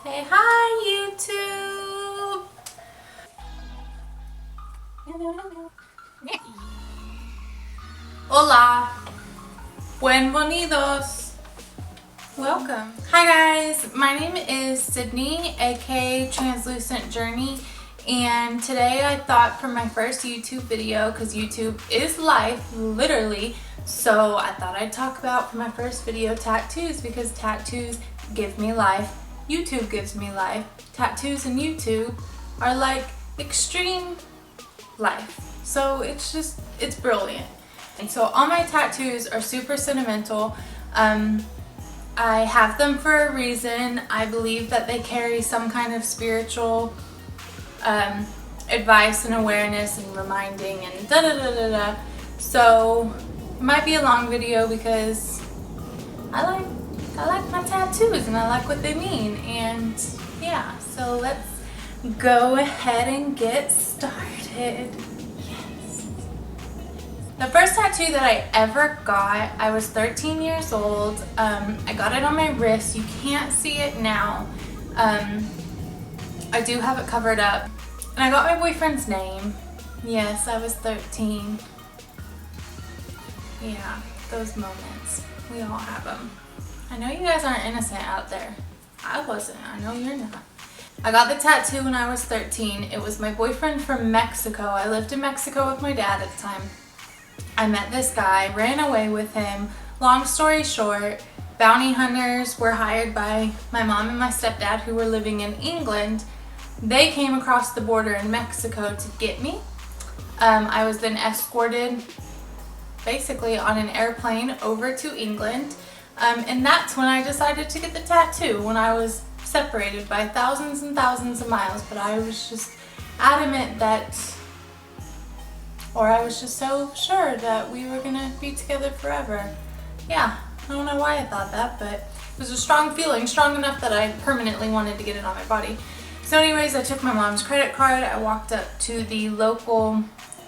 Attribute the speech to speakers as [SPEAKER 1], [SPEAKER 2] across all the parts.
[SPEAKER 1] Hey, hi YouTube! Hola! Bienvenidos! Welcome! Hi guys, my name is Sydney, a.k.a. Translucent Journey, and today I thought for my first YouTube video, because YouTube is life, literally, so I thought I'd talk about for my first video tattoos, because tattoos give me life. YouTube gives me life. Tattoos and YouTube are like extreme life. So it's brilliant. And so all my tattoos are super sentimental. I have them for a reason. I believe that they carry some kind of spiritual advice and awareness and reminding and da da da da da. So it might be a long video because I like my tattoos and I like what they mean, and yeah, so let's go ahead and get started. Yes. The first tattoo that I ever got, I was 13 years old. I got it on my wrist. You can't see it now. I do have it covered up. And I got my boyfriend's name. Yes, I was 13. Yeah, those moments. We all have them. I know you guys aren't innocent out there. I wasn't. I know you're not. I got the tattoo when I was 13. It was my boyfriend from Mexico. I lived in Mexico with my dad at the time. I met this guy, ran away with him. Long story short, bounty hunters were hired by my mom and my stepdad who were living in England. They came across the border in Mexico to get me. I was then escorted basically on an airplane over to England. And that's when I decided to get the tattoo, when I was separated by thousands and thousands of miles. But I was just adamant that, or I was just so sure that we were gonna be together forever. Yeah, I don't know why I thought that, but it was a strong feeling, strong enough that I permanently wanted to get it on my body. So anyways, I took my mom's credit card. I walked up to the local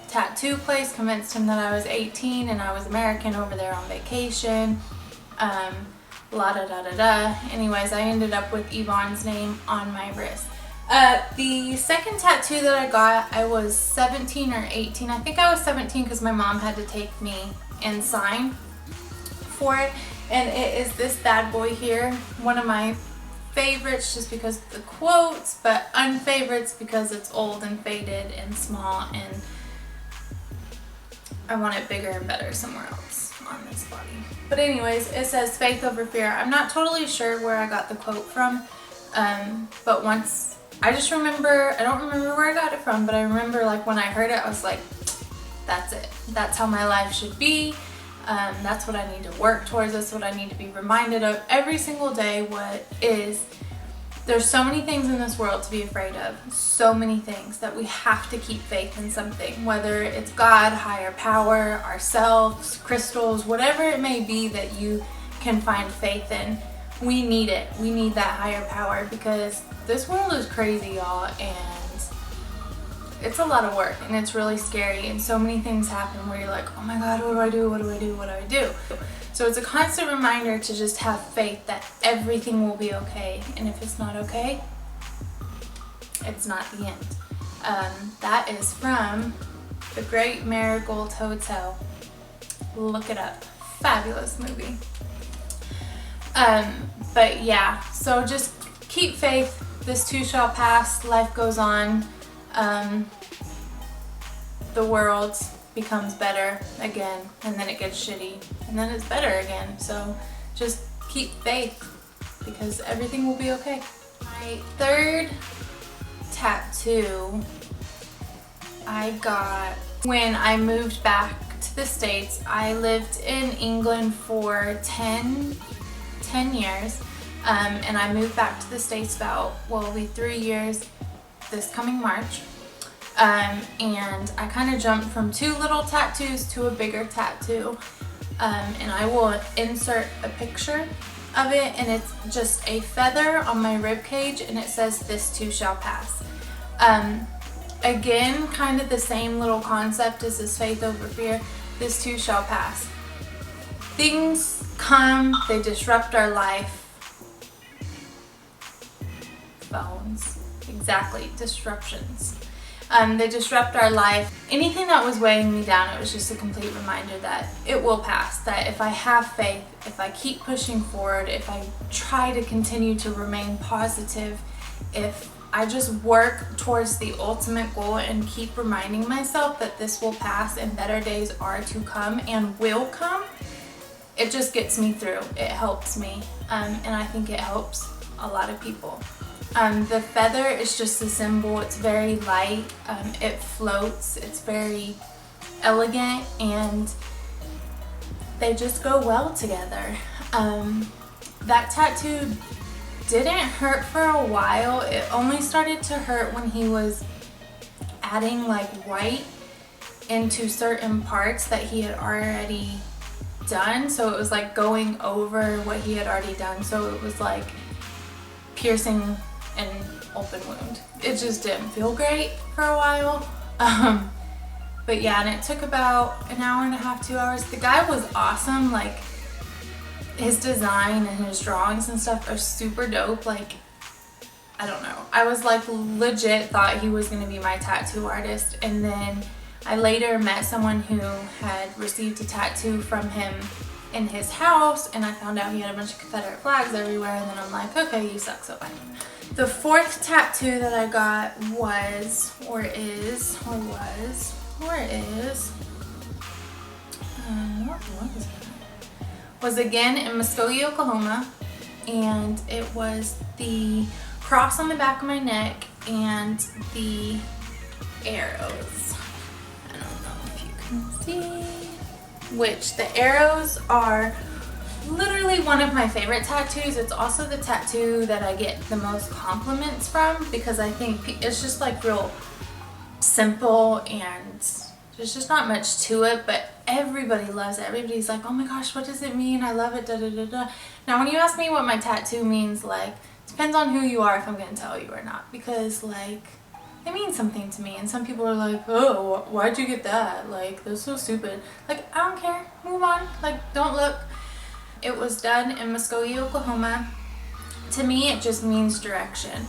[SPEAKER 1] tattoo place, convinced him that I was 18 and I was American over there on vacation. La da da da da. Anyways, I ended up with Yvonne's name on my wrist. The second tattoo that I got, I was 17 or 18. I think I was 17 because my mom had to take me and sign for it. And it is this bad boy here. One of my favorites just because of the quotes, but unfavorites because it's old and faded and small, and I want it bigger and better somewhere else on this body. But anyways, it says faith over fear. I'm not totally sure where I got the quote from, but once, I don't remember where I got it from, but I remember like when I heard it, I was like, that's it. That's how my life should be. That's what I need to work towards. That's what I need to be reminded of every single day. There's so many things in this world to be afraid of. So many things that we have to keep faith in something, whether it's God, higher power, ourselves, crystals, whatever it may be that you can find faith in. We need it. We need that higher power because this world is crazy, y'all, and it's a lot of work and it's really scary, and so many things happen where you're like, oh my God, what do I do? What do I do? What do I do? So it's a constant reminder to just have faith that everything will be okay. And if it's not okay, it's not the end. That is from The Great Marigold Hotel. Look it up. Fabulous movie. But yeah, so just keep faith. This too shall pass. Life goes on. The world becomes better again, and then it gets shitty, and then it's better again. So just keep faith because everything will be okay. My third tattoo I got when I moved back to the States. I lived in England for 10 years, and I moved back to the States will be 3 years this coming March. And I kind of jumped from 2 little tattoos to a bigger tattoo, and I will insert a picture of it, and it's just a feather on my rib cage, and it says this too shall pass. Again, kind of the same little concept as this faith over fear. This too shall pass. Things come, they disrupt our life. Phones, exactly, disruptions. They disrupt our life. Anything that was weighing me down, it was just a complete reminder that it will pass, that if I have faith, if I keep pushing forward, if I try to continue to remain positive, if I just work towards the ultimate goal and keep reminding myself that this will pass and better days are to come and will come, it just gets me through. It helps me, and I think it helps a lot of people. The feather is just a symbol. It's very light, it floats, it's very elegant, and they just go well together. That tattoo didn't hurt for a while. It only started to hurt when he was adding like white into certain parts that he had already done. So it was like going over what he had already done. So it was like piercing an open wound. It just didn't feel great for a while. But yeah, and it took about an hour and a half, 2 hours. The guy was awesome. Like, his design and his drawings and stuff are super dope. Like, I don't know. I was like legit thought he was gonna be my tattoo artist, and then I later met someone who had received a tattoo from him in his house, and I found out he had a bunch of Confederate flags everywhere, and then I'm like, okay, you suck, so bye. The fourth tattoo that I got was again in Muskogee, Oklahoma, and it was the cross on the back of my neck and the arrows. I don't know if you can see, which the arrows are literally one of my favorite tattoos. It's also the tattoo that I get the most compliments from, because I think it's just like real simple and there's just not much to it, but everybody loves it. Everybody's like, oh my gosh, what does it mean? I love it, da da da da. Now when you ask me what my tattoo means, like, depends on who you are if I'm gonna tell you or not, because like, it means something to me, and some people are like, oh, why'd you get that? Like, that's so stupid. Like, I don't care, move on, like, don't look. It was done in Muskogee, Oklahoma. To me, it just means direction.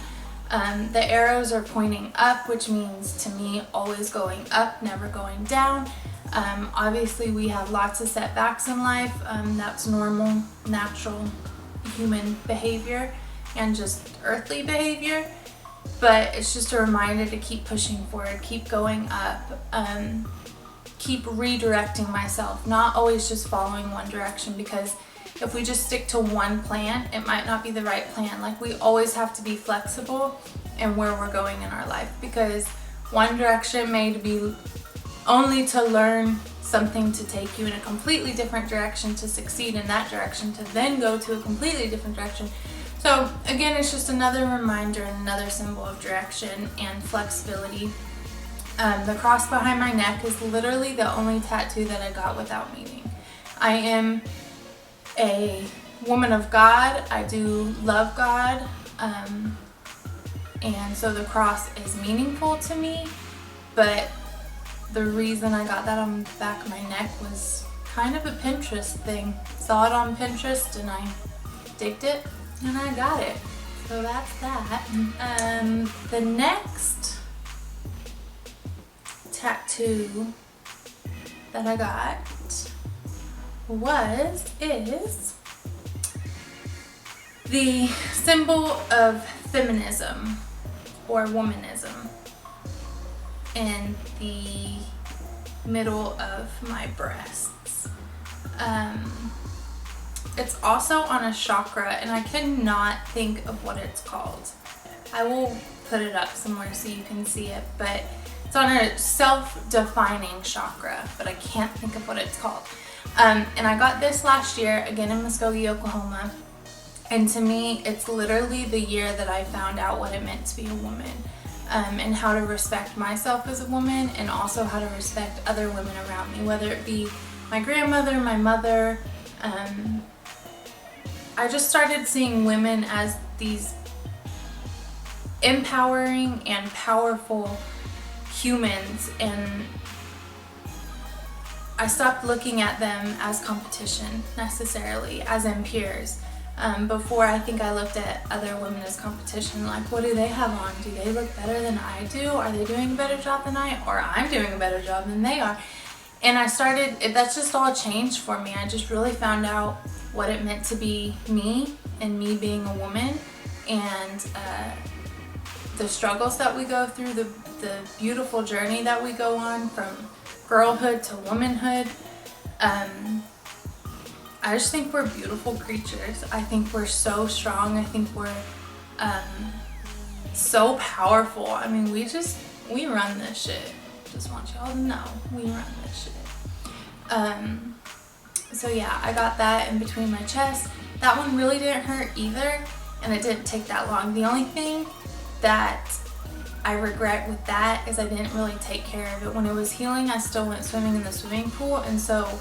[SPEAKER 1] The arrows are pointing up, which means to me always going up, never going down. Obviously we have lots of setbacks in life. That's normal, natural human behavior and just earthly behavior. But it's just a reminder to keep pushing forward, keep going up, keep redirecting myself, not always just following one direction, because if we just stick to one plan, it might not be the right plan. Like, we always have to be flexible in where we're going in our life, because one direction may be only to learn something to take you in a completely different direction, to succeed in that direction, to then go to a completely different direction. So again, it's just another reminder and another symbol of direction and flexibility. The cross behind my neck is literally the only tattoo that I got without meaning. I am a woman of God. I do love God, and so the cross is meaningful to me, but the reason I got that on the back of my neck was kind of a Pinterest thing. Saw it on Pinterest and I digged it and I got it. So that's that. The next tattoo that I got is the symbol of feminism or womanism in the middle of my breasts. It's also on a chakra, and I cannot think of what it's called. I will put it up somewhere so you can see it, but it's on a self-defining chakra, but I can't think of what it's called. And I got this last year, again in Muskogee, Oklahoma. And to me, it's literally the year that I found out what it meant to be a woman, and how to respect myself as a woman, and also how to respect other women around me, whether it be my grandmother, my mother. I just started seeing women as these empowering and powerful humans, and I stopped looking at them as competition necessarily, as in peers. Before, I think I looked at other women as competition, like, what do they have on? Do they look better than I do? Are they doing a better job than I? Or I'm doing a better job than they are? And that's just all changed for me. I just really found out what it meant to be me and me being a woman, and the struggles that we go through, the beautiful journey that we go on from girlhood to womanhood. I just think we're beautiful creatures. I think we're so strong. I think we're so powerful. I mean, we run this shit. Just want y'all to know, we run this shit. So yeah, I got that in between my chest. That one really didn't hurt either, and it didn't take that long. The only thing that I regret with that is I didn't really take care of it. When it was healing, I still went swimming in the swimming pool, and so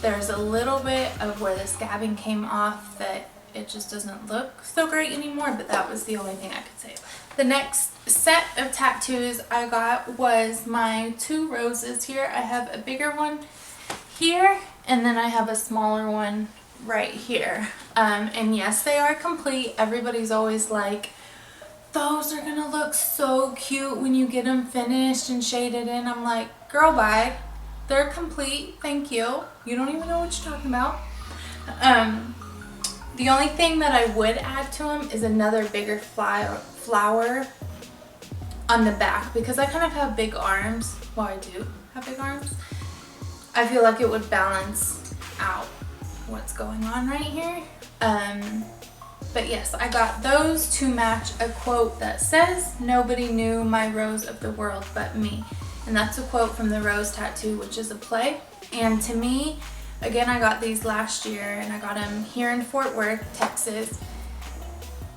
[SPEAKER 1] there's a little bit of where the scabbing came off that it just doesn't look so great anymore, but that was the only thing I could say. The next set of tattoos I got was my 2 roses here. I have a bigger one here, and then I have a smaller one right here. And yes, they are complete. Everybody's always like, those are gonna look so cute when you get them finished and shaded in. I'm like, girl, bye. They're complete, thank you. You don't even know what you're talking about. The only thing that I would add to them is another bigger flower on the back, because I kind of have big arms. Well, I do have big arms. I feel like it would balance out what's going on right here. But yes, I got those to match a quote that says, "Nobody knew my rose of the world but me." And that's a quote from the Rose Tattoo, which is a play. And to me, again, I got these last year, and I got them here in Fort Worth, Texas.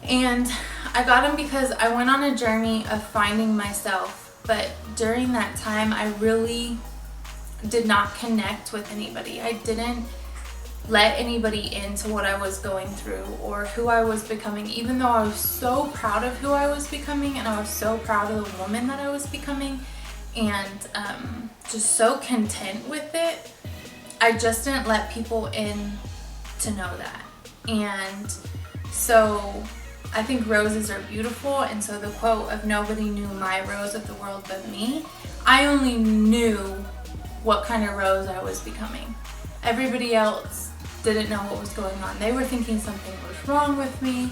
[SPEAKER 1] And I got them because I went on a journey of finding myself. But during that time, I really did not connect with anybody. I didn't let anybody into what I was going through or who I was becoming, even though I was so proud of who I was becoming, and I was so proud of the woman that I was becoming, and just so content with it. I just didn't let people in to know that. And so I think roses are beautiful, and so the quote of "Nobody knew my rose of the world but me," I only knew what kind of rose I was becoming. Everybody else didn't know what was going on. They were thinking something was wrong with me,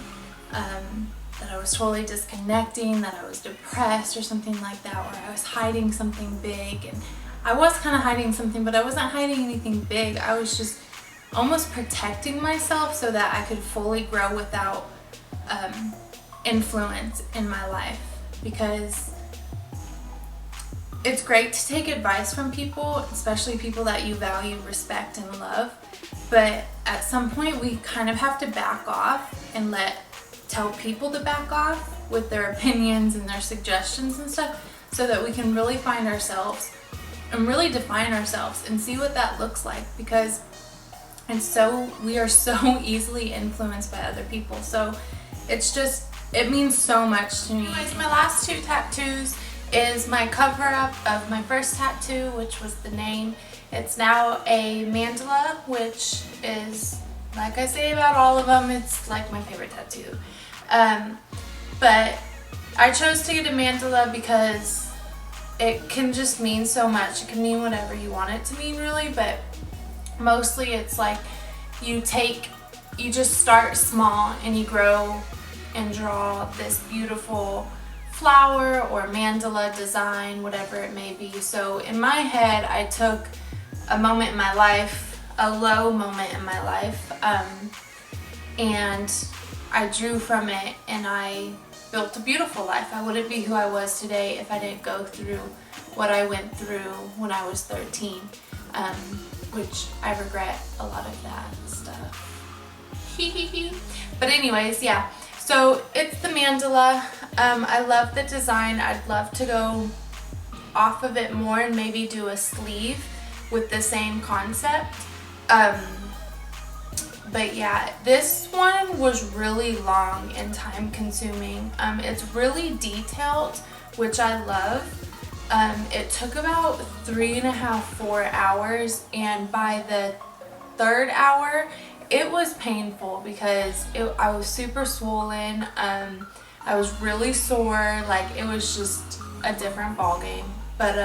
[SPEAKER 1] that I was totally disconnecting, that I was depressed or something like that, or I was hiding something big. And I was kind of hiding something, but I wasn't hiding anything big. I was just almost protecting myself so that I could fully grow without influence in my life. Because it's great to take advice from people, especially people that you value, respect, and love. But at some point, we kind of have to back off and tell people to back off with their opinions and their suggestions and stuff, so that we can really find ourselves and really define ourselves and see what that looks like. Because we are so easily influenced by other people. So it means so much to me. Anyways, my last 2 tattoos is my cover up of my first tattoo, which was the name. It's now a mandala, which is, like I say about all of them, it's like my favorite tattoo. But I chose to get a mandala because it can just mean so much. It can mean whatever you want it to mean, really, but mostly it's like you just start small and you grow and draw this beautiful flower or mandala design, whatever it may be. So in my head, I took a moment in my life, a low moment in my life, and I drew from it, and I built a beautiful life. I wouldn't be who I was today if I didn't go through what I went through when I was 13, which I regret a lot of that stuff. But anyways, yeah. So it's the mandala. I love the design. I'd love to go off of it more and maybe do a sleeve with the same concept. But yeah, this one was really long and time consuming. It's really detailed, which I love. It took about 3.5, 4 hours, and by the 3rd hour it was painful because I was super swollen. I was really sore, like it was just a different ball game. But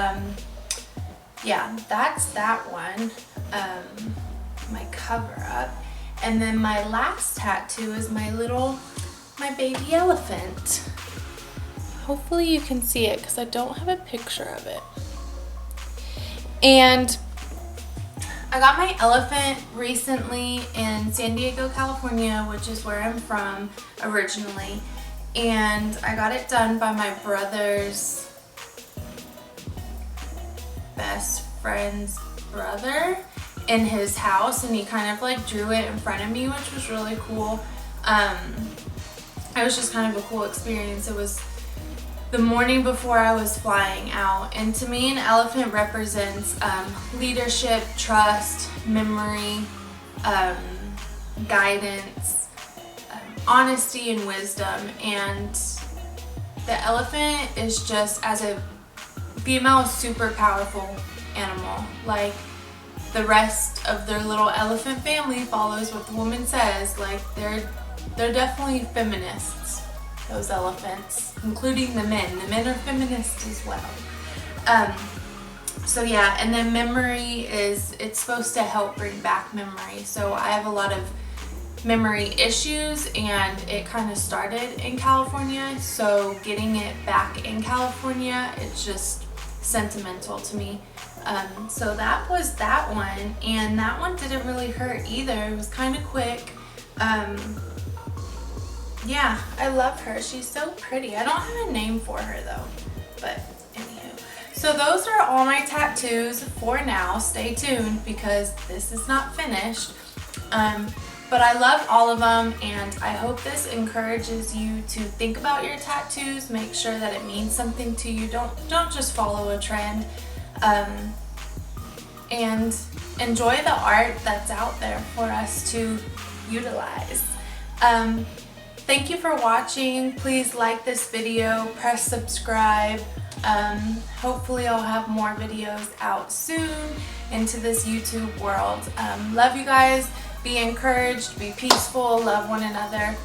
[SPEAKER 1] yeah, that's that one. My cover up. And then my last tattoo is my baby elephant. Hopefully you can see it because I don't have a picture of it. And I got my elephant recently in San Diego, California, which is where I'm from originally. And I got it done by my brother's best friend's brother in his house, and he kind of like drew it in front of me, which was really cool. It was just kind of a cool experience. It was the morning before I was flying out, and to me an elephant represents leadership, trust, memory, guidance, honesty, and wisdom. And the elephant is just, as a female, a super powerful animal. Like the rest of their little elephant family follows what the woman says. Like they're definitely feminists, those elephants, including the men. The men are feminists as well. So yeah, and then memory it's supposed to help bring back memory. So I have a lot of memory issues, and it kind of started in California. So getting it back in California, it's just sentimental to me. So that was that one, and that one didn't really hurt either. It was kind of quick. Yeah, I love her. She's so pretty. I don't have a name for her though, but anywho. So those are all my tattoos for now. Stay tuned because this is not finished. But I love all of them, and I hope this encourages you to think about your tattoos. Make sure that it means something to you. Don't just follow a trend. And enjoy the art that's out there for us to utilize. Thank you for watching. Please like this video, press subscribe. Hopefully I'll have more videos out soon into this YouTube world. Love you guys. Be encouraged, be peaceful, love one another.